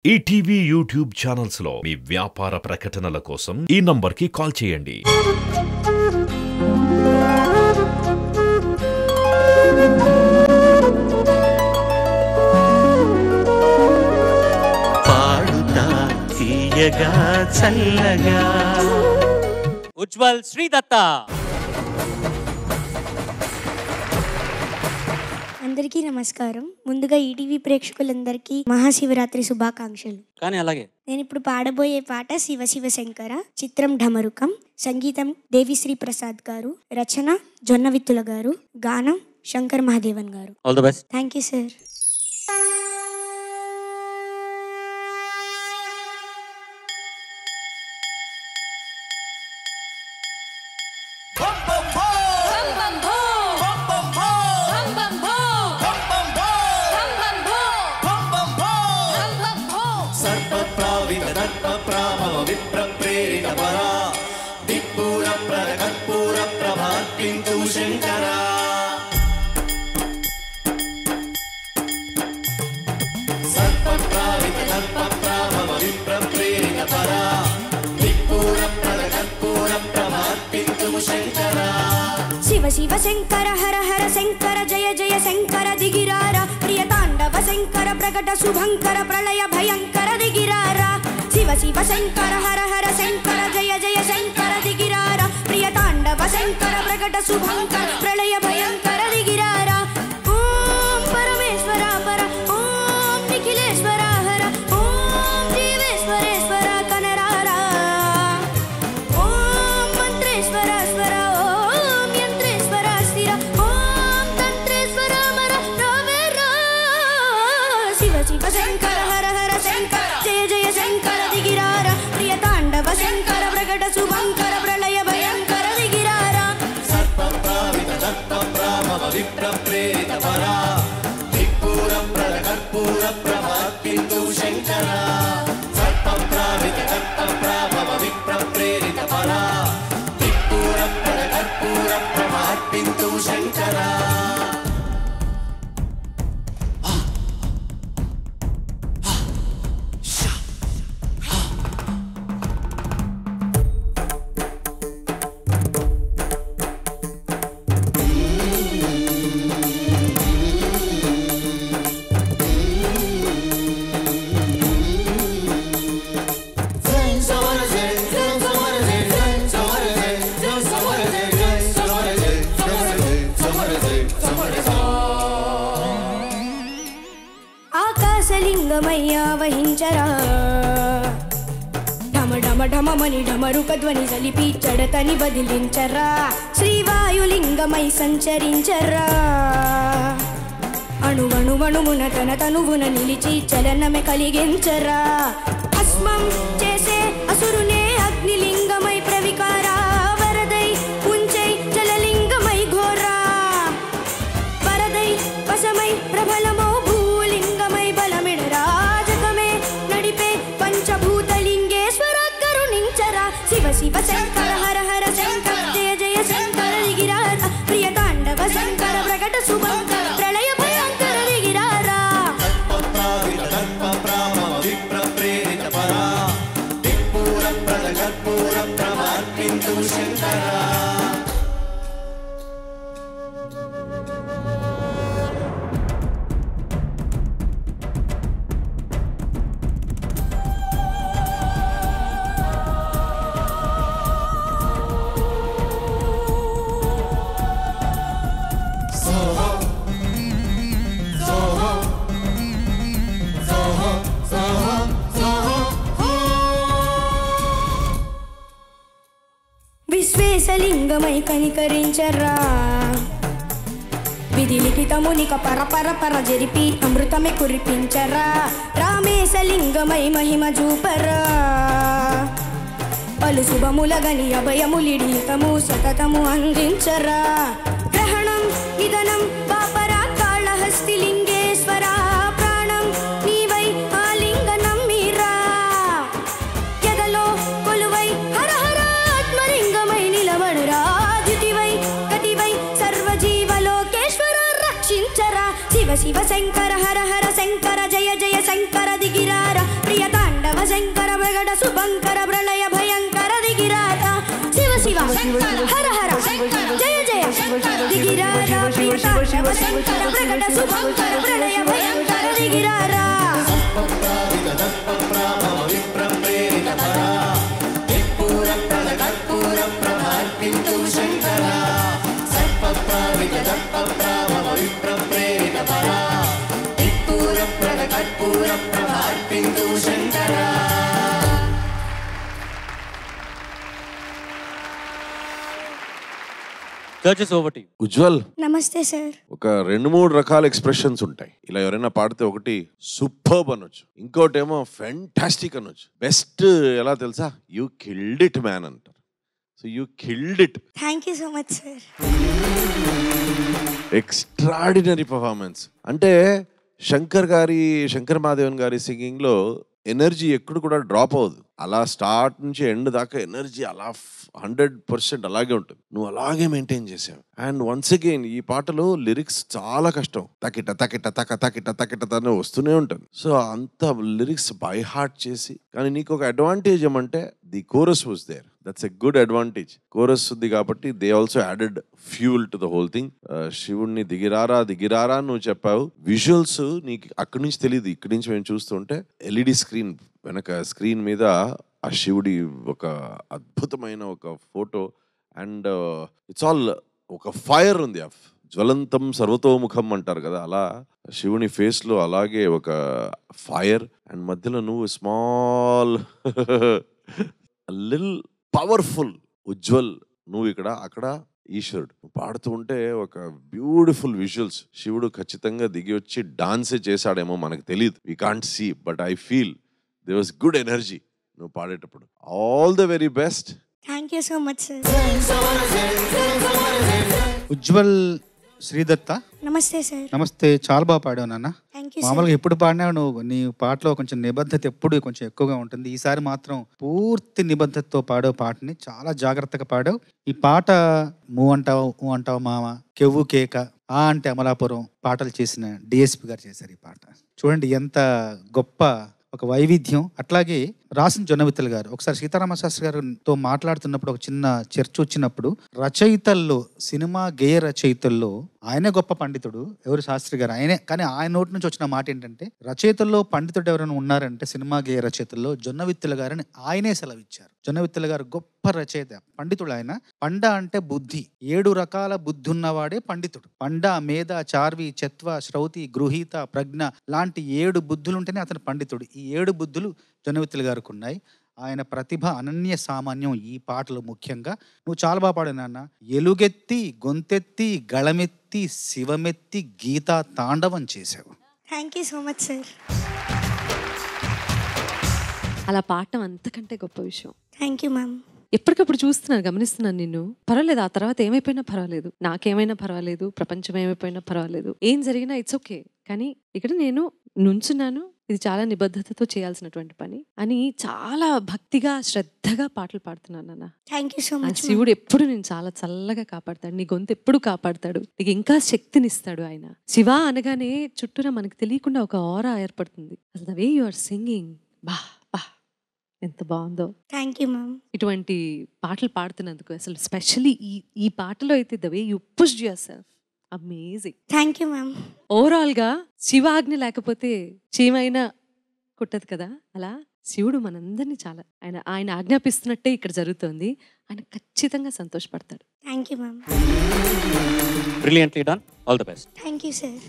ETV YouTube channels లో మీ వ్యాపార ప్రకటనల కోసం ఈ నంబర్కి కాల్ చేయండి. పాడుతా తీయగా చల్లగా ఉజ్వల్ శ్రీదత్త. అందరికీ నమస్కారం. ముందుగా ఈటీవీ ప్రేక్షకులందరికీ మహాశివరాత్రి శుభాకాంక్షలు. కానీ అలాగే నేను ఇప్పుడు పాడబోయే పాట శివ శివ శంకర, చిత్రం ఢమరుకం, సంగీతం దేవిశ్రీ ప్రసాద్ గారు, రచన జొన్నవిత్తుల గారు, గానం శంకర్ మహాదేవన్ గారు. All the best. Thank you sir. Shiva Shiva Shankara Hara Hara Shankara జయ జయ శంకర దిగిరార, ప్రియ తాండవ శంకర ప్రకట శుభంకర ప్రళయ భయంకర దిగిరార. శివ శివ శంకర హర హర శంకర జయ జయ శంకర దిగిరార, ప్రియ తాండవ శంకర ప్రకట శుభంకర ప్రళయ భయంకర దిగిరార. ఓం పరమేశ్వర పర, ఓం నిఖిలేశ్వర హర, ఓం జీవేశ్వరేశ్వర కనరార, ఓం మంత్రేశ్వర స్వర, ఓం యంత్రేశ్వర స్థిర, ఓం తంత్రేశ్వర మర రవేర. శివ శివ శంకర హర హర శంకర జయ జయ శంకర దిగిరార, ప్రియ తాండవ శంకర ప్రకట శుభంకర ప్రళయ భయంకర దిగిరార. ఆకాశలింగమయ్యా వహించరా, ఢమ ఢమ ఢమమని ఢమరుక ధ్వని సలిపి చడతని బదిలించరా. శ్రీవాయులింగమై సంచరించరా, అణువణువణుమున తన తనువున నిలిచి చలనమే కలిగించరా. భస్మం చేసే అసురునే అగ్నిలింగమై ప్రవికారా, వరదై ఉంచై జలలింగమై ఘోరా, వరదై వశమై ప్రబలమో భూలింగమై బలమిడరా. జగమే నడిపే పంచభూతలింగేశ్వర కరుణించరా. శివ శివ శంకర హర హర శంకర జయ జయ శంకర దిగిరార, ప్రియ తాండవ శంకర ప్రకట శుభంకర ప్రళయ భయంకర దిగిరారా. విశ్వేశలింగమై కనికరించరా, విధి లిఖితమునిక పర పర పర జరిపి అమృతమే కురిపించరా. రామేశలింగమై మహిమ చూపరా, పలు శుభములగని అభయములిడితము సతతము అందించరా. గ్రహణం నిధనం పాపరా కాళహస్తి లింగేశ్వర, ప్రాణం నీవై ఆలింగనం మీరా. ఎదలో కొలువై హర హర ఆత్మలింగమై నిలబడురా, జ్యుతివై గతివై సర్వజీవలోకేశ్వర రక్షించరా. శివ శివ శంకర హర హర శంకర జయ జయ శంకర దిగిరార, ప్రియ ప్రకట శుభంకర ప్రళయ భయంకర దిగిరారా శివ శివ హర హర జయ జయ దిగిరారా ప్రియతాండవ శంకర ప్రకట శుభంకర ప్రళయ భయంకర దిగిరారా Judges, over to you. Ujjwal, నమస్తే సార్. ఒక 2-3 రకాల ఎక్స్ప్రెషన్స్ ఉంటాయి. ఇలా ఎవరైనా పాడితే ఒకటి సూపర్బ్ అనొచ్చు, ఇంకోటేమో ఫ్యాంటాస్టిక్ అనొచ్చు, బెస్ట్ ఎలా తెలుసా, యూ కిల్డ్ ఇట్ మ్యాన్ అంటారు. So you killed it. Thank you so much sir. Extraordinary performance. అంటే శంకర్ మాధవన్ గారి సింగింగ్ లో ఎనర్జీ ఎప్పుడు కూడా డ్రాప్ అవ్వదు. అలా స్టార్ట్ నుంచి ఎండ్ దాకా ఎనర్జీ అలా 100% అలాగే ఉంటుంది. నువ్వు అలాగే మెయింటైన్ చేసావు. అండ్ వన్స్ అగైన్ ఈ పాటలో లిరిక్స్ చాలా కష్టం. తకిట తకిట తక తకిట తకిట తనే వస్తూనే ఉంటుంది. సో అంత లిరిక్స్ బై హార్ట్ చేసి, కానీ నీకు ఒక అడ్వాంటేజ్ ఏమంటే the chorus was there. That's a good advantage. Chorus ఉంది కాబట్టి they also added fuel to the whole thing. శివుడిని దిగిరారా దిగిరారా నువ్వు చెప్పావు. విజువల్స్ నీకు అక్కడి నుంచి తెలియదు, ఇక్కడి నుంచి మేము చూస్తుంటే ఎల్ఈడి స్క్రీన్ వెనక స్క్రీన్ మీద ఆ శివుడి ఒక అద్భుతమైన ఒక ఫోటో. అండ్ ఇట్స్ ఆల్ ఒక ఫైర్ ఉంది. జ్వలంతం సర్వతోముఖం అంటారు కదా, అలా శివుని ఫేస్ లో అలాగే ఒక ఫైర్. అండ్ మధ్యలో నువ్వు స్మాల్ లిల్ పవర్ఫుల్ ఉజ్వల్. నువ్వు ఇక్కడ, అక్కడ ఈశ్వరుడు. పాడుతూ ఉంటే ఒక బ్యూటిఫుల్ విజువల్స్. శివుడు ఖచ్చితంగా దిగి వచ్చి డాన్సే చేశాడేమో మనకు తెలియదు, we can't see, but I feel there was good energy నువ్వు పాడేటప్పుడు. All the very best. Thank you so much sir. Ujwal Sridatta, నమస్తే సార్. నమస్తే. చాలా బాగా పాడావు నాన్న. Thank you. మామూలుగా ఎప్పుడు పాడినావు నువ్వు, నీ పాటలో కొంచెం నిబద్ధత ఎప్పుడు కొంచెం ఎక్కువగా ఉంటుంది. ఈసారి మాత్రం పూర్తి నిబద్ధతతో పాడావు పాటని, చాలా జాగ్రత్తగా పాడావు. ఈ పాట మూ అంటావు, ఊ అంటావు మామ, కెవ్వు కేక, ఆ అంటే అమలాపురం పాటలు చేసిన డిఎస్పి గారు చేశారు ఈ పాట. చూడండి ఎంత గొప్ప ఒక వైవిధ్యం. అట్లాగే రాసిన జొన్నవిత్తల గారు, ఒకసారి సీతారామ శాస్త్రి గారితో మాట్లాడుతున్నప్పుడు ఒక చిన్న చర్చ వచ్చినప్పుడు, రచయితల్లో, సినిమా గేయ రచయితల్లో ఆయనే గొప్ప పండితుడు, ఎవరు శాస్త్రి గారు ఆయనే. కానీ ఆయన నోటి నుంచి వచ్చిన మాట ఏంటంటే, రచయితల్లో పండితుడు ఎవరైనా ఉన్నారంటే సినిమా గేయ రచయితల్లో జొన్నవిత్తల గారని ఆయనే సెలవిచ్చారు. జొన్నవిత్తల గారు గొప్ప రచయిత, పండితుడు ఆయన. పండ అంటే బుద్ధి, 7 రకాల బుద్ధి ఉన్నవాడే పండితుడు. పండ, మేధ, చార్వి, చత్వ, శ్రౌతి, గృహీత, ప్రజ్ఞ లాంటి 7 బుద్ధులుంటేనే అతను పండితుడు. ఈ 7 బుద్ధులు జొన్నవిత్తల గారికి ఉన్నాయి. ఆయన ప్రతిభ అనన్య సామాన్యం. ఈ పాటలు ముఖ్యంగా నువ్వు చాలా బాగా పాడు నాన్న. ఎలుగెత్తి, గొంతెత్తి, గళమెత్తి, శివమెత్తి, గీతా తాండవం చేసావు. Thank you so much sir. అలా పాడటం అంతకంటే గొప్ప విషయం. Thank you ma'am. ఎప్పటికప్పుడు చూస్తున్నాను, గమనిస్తున్నాను నిన్ను. పర్వాలేదు, ఆ తర్వాత ఏమైపోయినా పర్వాలేదు, నాకేమైనా పర్వాలేదు, ప్రపంచం ఏమైపోయినా పర్వాలేదు, ఏం జరిగినా ఇట్స్ ఓకే. కానీ ఇక్కడ నేను నుంచున్నాను, ఇది చాలా నిబద్ధతతో చేయాల్సినటువంటి పని అని చాలా భక్తిగా శ్రద్ధగా పాటలు పాడుతున్నాను నాన్న. Thank you so much. శివుడు ఎప్పుడు నేను చాలా చల్లగా కాపాడతాడు, నీ గొంతు ఎప్పుడు కాపాడతాడు, నీకు ఇంకా శక్తినిస్తాడు ఆయన. శివ అనగానే చుట్టూరా మనకు తెలియకుండా ఒక ఆరా ఏర్పడుతుంది. అసలు the way you are singing, బా బా ఎంత బాగుందో. Thank you ma'am. ఇటువంటి పాటలు పాడుతున్నందుకు, అసలు స్పెషల్లీ ఈ పాటలో అయితే the way you pushed yourself, amazing. Thank you ma'am. Overall గా శివాజ్ఞ లేకపోతే చీమైనా కుట్టదు కదా, అలా శివుడు మనందరినీ చాలా ఆయన ఆజ్ఞాపిస్తున్నట్టే ఇక్కడ జరుగుతుంది. ఆయన ఖచ్చితంగా సంతోషపడతాడు. Thank you ma'am. Brilliantly done. All the best. Thank you sir.